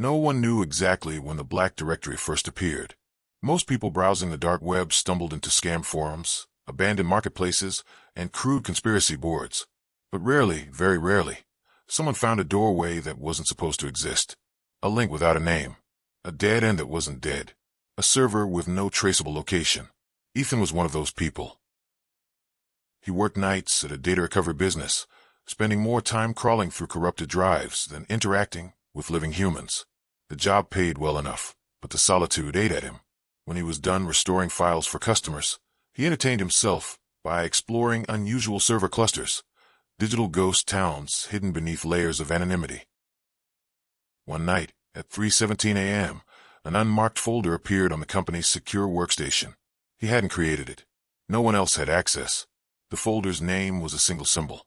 No one knew exactly when the Black Directory first appeared. Most people browsing the dark web stumbled into scam forums, abandoned marketplaces, and crude conspiracy boards. But rarely, very rarely, someone found a doorway that wasn't supposed to exist. A link without a name. A dead end that wasn't dead. A server with no traceable location. Ethan was one of those people. He worked nights at a data recovery business, spending more time crawling through corrupted drives than interacting with living humans. The job paid well enough, but the solitude ate at him. When he was done restoring files for customers, he entertained himself by exploring unusual server clusters, digital ghost towns hidden beneath layers of anonymity. One night, at 3:17 a.m., an unmarked folder appeared on the company's secure workstation. He hadn't created it. No one else had access. The folder's name was a single symbol.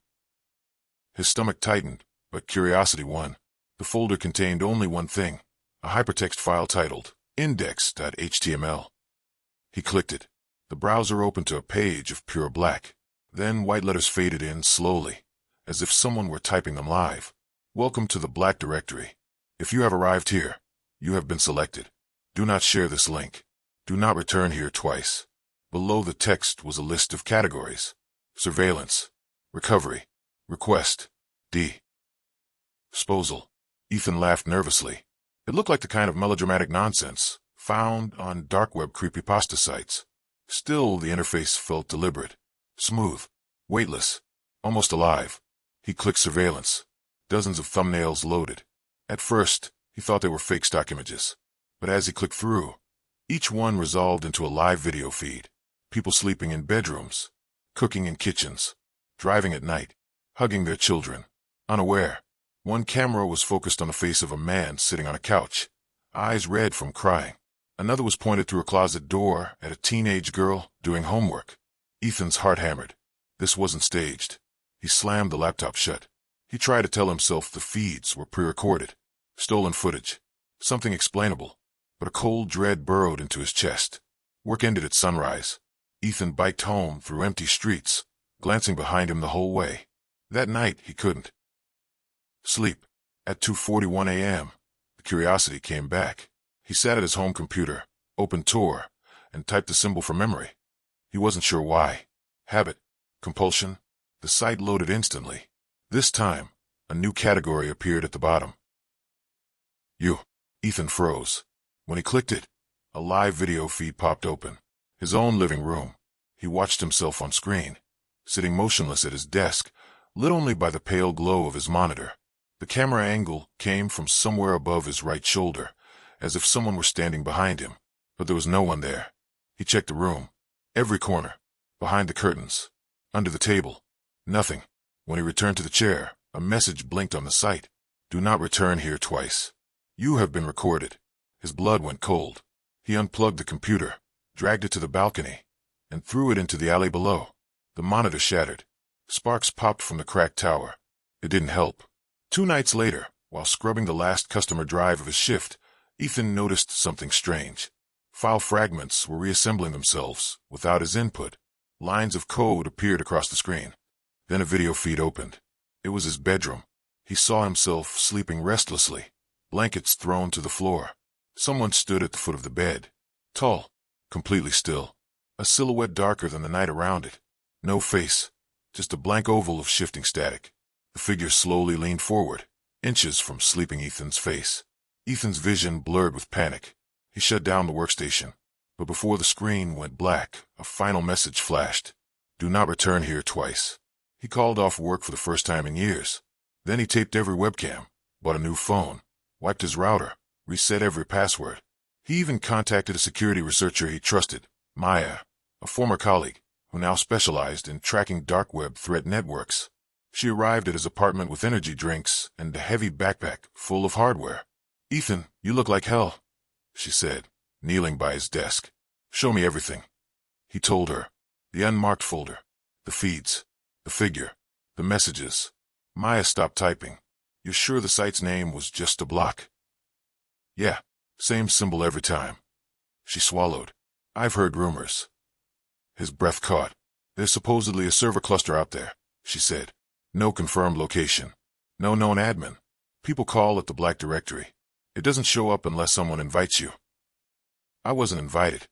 His stomach tightened, but curiosity won. The folder contained only one thing, a hypertext file titled index.html. He clicked it. The browser opened to a page of pure black. Then white letters faded in slowly, as if someone were typing them live. Welcome to the Black Directory. If you have arrived here, you have been selected. Do not share this link. Do not return here twice. Below the text was a list of categories. Surveillance, recovery, request, disposal. Ethan laughed nervously. It looked like the kind of melodramatic nonsense found on dark web creepypasta sites. Still, the interface felt deliberate, smooth, weightless, almost alive. He clicked surveillance. Dozens of thumbnails loaded. At first, he thought they were fake stock images. But as he clicked through, each one resolved into a live video feed. People sleeping in bedrooms, cooking in kitchens, driving at night, hugging their children, unaware. One camera was focused on the face of a man sitting on a couch, eyes red from crying. Another was pointed through a closet door at a teenage girl doing homework. Ethan's heart hammered. This wasn't staged. He slammed the laptop shut. He tried to tell himself the feeds were pre-recorded. Stolen footage. Something explainable. But a cold dread burrowed into his chest. Work ended at sunrise. Ethan biked home through empty streets, glancing behind him the whole way. That night, he couldn't sleep. At 2:41 a.m., the curiosity came back. He sat at his home computer, opened Tor, and typed the symbol from memory. He wasn't sure why. Habit, compulsion. The site loaded instantly. This time, a new category appeared at the bottom. Ethan froze. When he clicked it, a live video feed popped open. His own living room. He watched himself on screen, sitting motionless at his desk, lit only by the pale glow of his monitor. The camera angle came from somewhere above his right shoulder, as if someone were standing behind him. But there was no one there. He checked the room. Every corner. Behind the curtains. Under the table. Nothing. When he returned to the chair, a message blinked on the site. Do not return here twice. You have been recorded. His blood went cold. He unplugged the computer, dragged it to the balcony, and threw it into the alley below. The monitor shattered. Sparks popped from the cracked tower. It didn't help. 2 nights later, while scrubbing the last customer drive of his shift, Ethan noticed something strange. File fragments were reassembling themselves without his input. Lines of code appeared across the screen. Then a video feed opened. It was his bedroom. He saw himself sleeping restlessly, blankets thrown to the floor. Someone stood at the foot of the bed. Tall, completely still. A silhouette darker than the night around it. No face, just a blank oval of shifting static. The figure slowly leaned forward, inches from sleeping Ethan's face. Ethan's vision blurred with panic. He shut down the workstation. But before the screen went black, a final message flashed. Do not return here twice. He called off work for the first time in years. Then he taped every webcam, bought a new phone, wiped his router, reset every password. He even contacted a security researcher he trusted, Maya, a former colleague, who now specialized in tracking dark web threat networks. She arrived at his apartment with energy drinks and a heavy backpack full of hardware. Ethan, you look like hell, she said, kneeling by his desk. Show me everything. He told her. The unmarked folder, the feeds, the figure, the messages. Maya stopped typing. You're sure the site's name was just a block? Yeah, same symbol every time. She swallowed. I've heard rumors. His breath caught. There's supposedly a server cluster out there, she said. No confirmed location. No known admin. People call it the Black Directory. It doesn't show up unless someone invites you. I wasn't invited.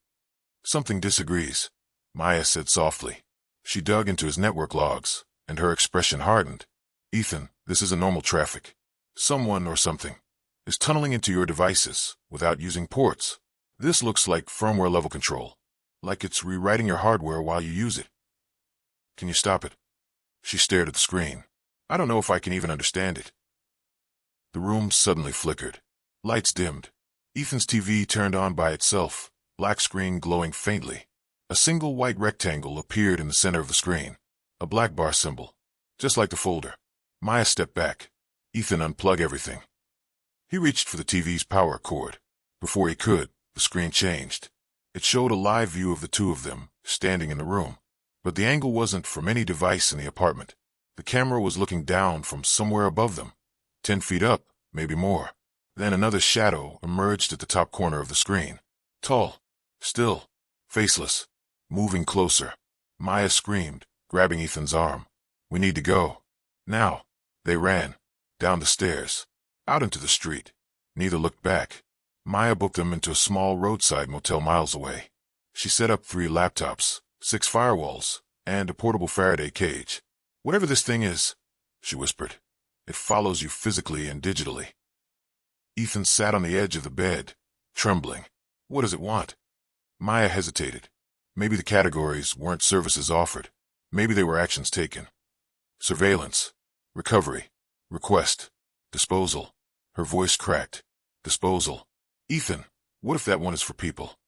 Something disagrees, Maya said softly. She dug into his network logs, and her expression hardened. Ethan, this isn't normal traffic. Someone or something is tunneling into your devices without using ports. This looks like firmware-level control, like it's rewriting your hardware while you use it. Can you stop it? She stared at the screen. I don't know if I can even understand it. The room suddenly flickered. Lights dimmed. Ethan's TV turned on by itself, black screen glowing faintly. A single white rectangle appeared in the center of the screen. A black bar symbol, just like the folder. Maya stepped back. Ethan unplugged everything. He reached for the TV's power cord. Before he could, the screen changed. It showed a live view of the two of them, standing in the room. But the angle wasn't from any device in the apartment. The camera was looking down from somewhere above them, 10 feet up, maybe more. Then another shadow emerged at the top corner of the screen. Tall, still, faceless, moving closer. Maya screamed, grabbing Ethan's arm. We need to go. Now. They ran. Down the stairs. Out into the street. Neither looked back. Maya booked them into a small roadside motel miles away. She set up 3 laptops, 6 firewalls, and a portable Faraday cage. Whatever this thing is, she whispered, it follows you physically and digitally. Ethan sat on the edge of the bed, trembling. What does it want? Maya hesitated. Maybe the categories weren't services offered. Maybe they were actions taken. Surveillance. Recovery. Request. Disposal. Her voice cracked. Disposal. Ethan, what if that one is for people?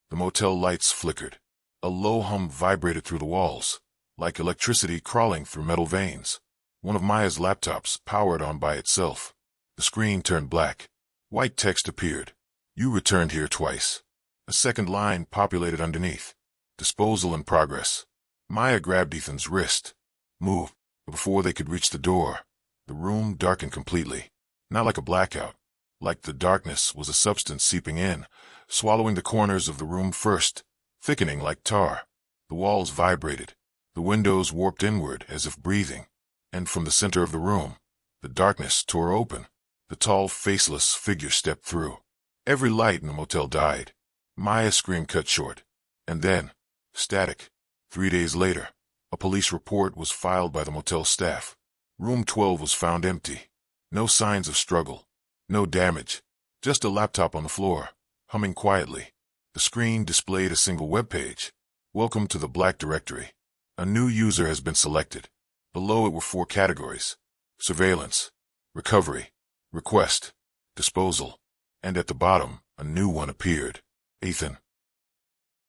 The motel lights flickered. A low hum vibrated through the walls, like electricity crawling through metal veins. One of Maya's laptops powered on by itself. The screen turned black. White text appeared. You returned here twice. A second line populated underneath. Disposal in progress. Maya grabbed Ethan's wrist. Move. But before they could reach the door, the room darkened completely. Not like a blackout. Like the darkness was a substance seeping in, swallowing the corners of the room first, thickening like tar. The walls vibrated. The windows warped inward as if breathing. And from the center of the room, the darkness tore open. The tall, faceless figure stepped through. Every light in the motel died. Maya's scream cut short. And then, static. 3 days later, a police report was filed by the motel staff. Room 12 was found empty. No signs of struggle. No damage. Just a laptop on the floor, humming quietly. The screen displayed a single web page. Welcome to the Black Directory. A new user has been selected. Below it were 4 categories. Surveillance. Recovery. Request. Disposal. And at the bottom, a new one appeared. Ethan.